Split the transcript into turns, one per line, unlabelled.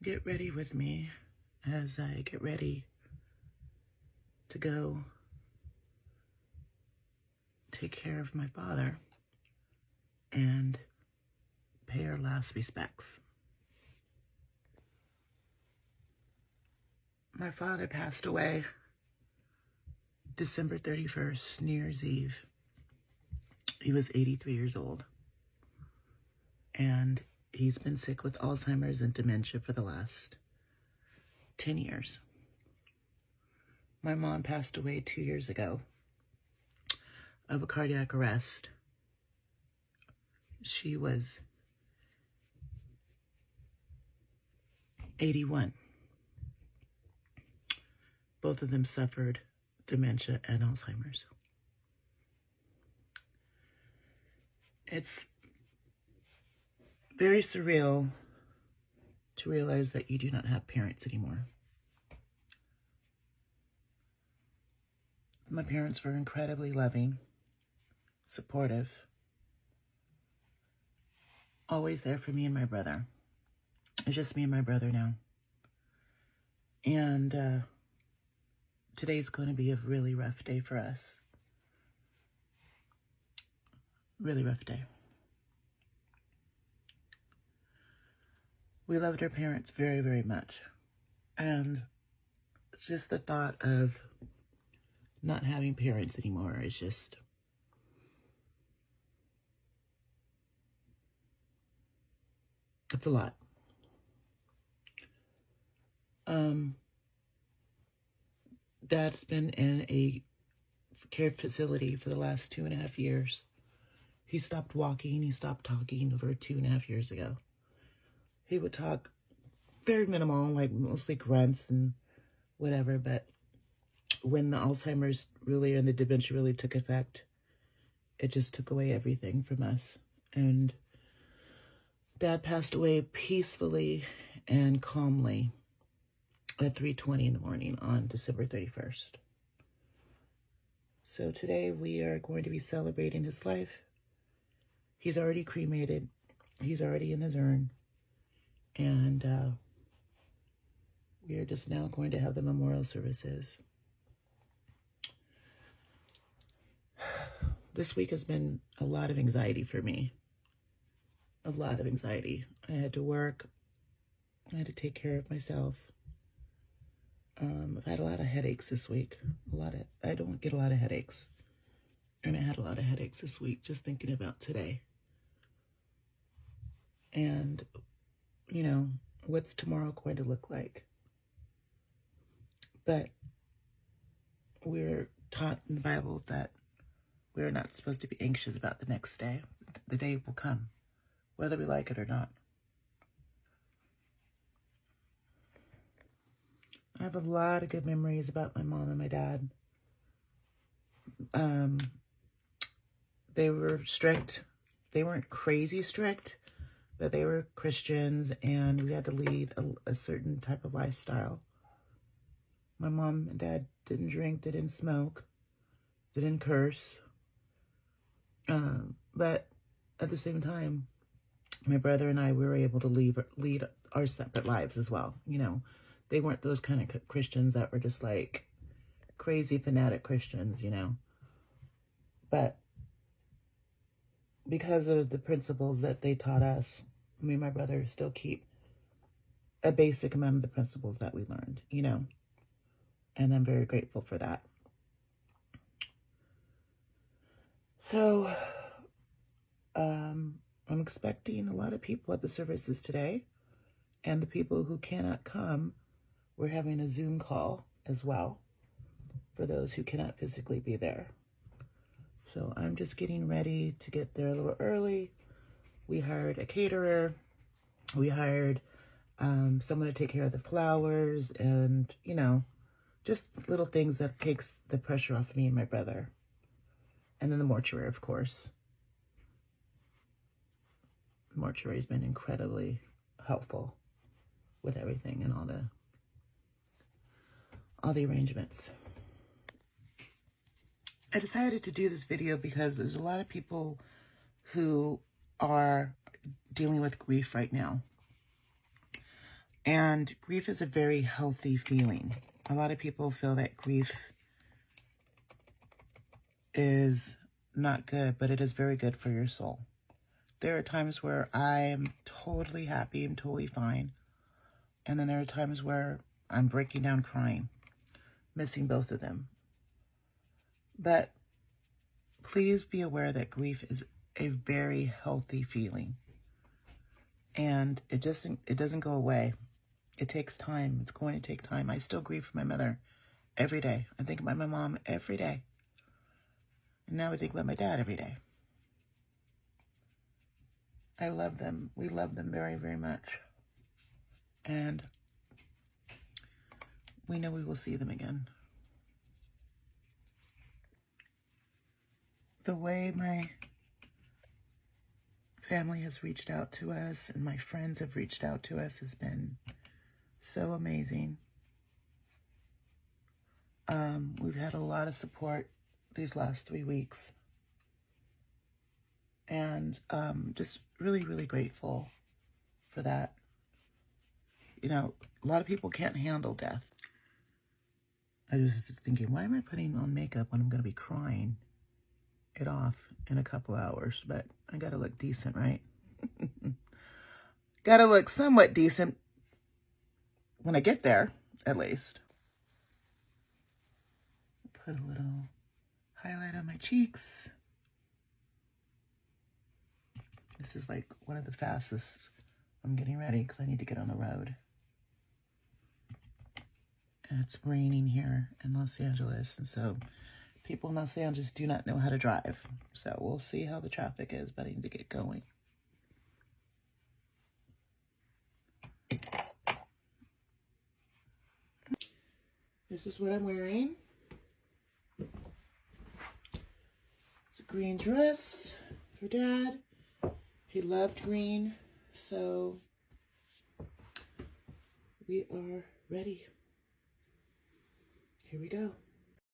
get ready with me as I get ready to go take care of my father and pay our last respects. My father passed away December 31st, New Year's Eve. He was 83 years old, and he's been sick with Alzheimer's and dementia for the last 10 years. My mom passed away 2 years ago of a cardiac arrest. She was 81. Both of them suffered dementia and Alzheimer's. It's very surreal to realize that you do not have parents anymore. My parents were incredibly loving, supportive, always there for me and my brother. It's just me and my brother now. And today's going to be a really rough day for us. Really rough day. We loved our parents very, very much. And just the thought of not having parents anymore is just... it's a lot. Dad's been in a care facility for the last 2.5 years. He stopped walking, he stopped talking over 2.5 years ago. He would talk very minimal, like mostly grunts and whatever, but when the Alzheimer's really and the dementia really took effect, it just took away everything from us. And Dad passed away peacefully and calmly at 3:20 in the morning on December 31st. So today we are going to be celebrating his life. He's already cremated. He's already in his urn. And we are just now going to have the memorial services. This week has been a lot of anxiety for me. A lot of anxiety. I had to work. I had to take care of myself. I've had a lot of headaches this week. I don't get a lot of headaches. And I had a lot of headaches this week just thinking about today. And, you know, what's tomorrow going to look like? But we're taught in the Bible that we're not supposed to be anxious about the next day. The day will come, whether we like it or not. I have a lot of good memories about my mom and my dad. They were strict. They weren't crazy strict, but they were Christians, and we had to lead a certain type of lifestyle. My mom and dad didn't drink, they didn't smoke, they didn't curse. But at the same time, my brother and I, we were able to lead our separate lives as well. You know, they weren't those kind of Christians that were just like crazy fanatic Christians, you know. But because of the principles that they taught us, me and my brother still keep a basic amount of the principles that we learned, you know. And I'm very grateful for that. So, I'm expecting a lot of people at the services today. And the people who cannot come, we're having a Zoom call as well for those who cannot physically be there. So I'm just getting ready to get there a little early. We hired a caterer. We hired someone to take care of the flowers and, you know, just little things that takes the pressure off me and my brother. And then the mortuary, of course. The mortuary has been incredibly helpful with everything and all the arrangements. I decided to do this video because there's a lot of people who are dealing with grief right now. And grief is a very healthy feeling. A lot of people feel that grief is not good, but it is very good for your soul. There are times where I'm totally happy, I'm totally fine. And then there are times where I'm breaking down crying, missing both of them. But please be aware that grief is a very healthy feeling. And it doesn't go away. It takes time. It's going to take time. I still grieve for my mother every day. I think about my mom every day. And now I think about my dad every day. I love them. We love them very, very much. And we know we will see them again. The way my family has reached out to us and my friends have reached out to us has been so amazing. We've had a lot of support these last 3 weeks. And just really, really grateful for that. You know, a lot of people can't handle death. I was just thinking, why am I putting on makeup when I'm going to be crying it off in a couple hours? But I got to look decent, right? Got to look somewhat decent when I get there, at least. Put a little highlight on my cheeks. This is like one of the fastest I'm getting ready because I need to get on the road. And it's raining here in Los Angeles, and so people in Los Angeles do not know how to drive. So we'll see how the traffic is, but I need to get going. This is what I'm wearing. It's a green dress for Dad. He loved green, so we are ready. Here we go.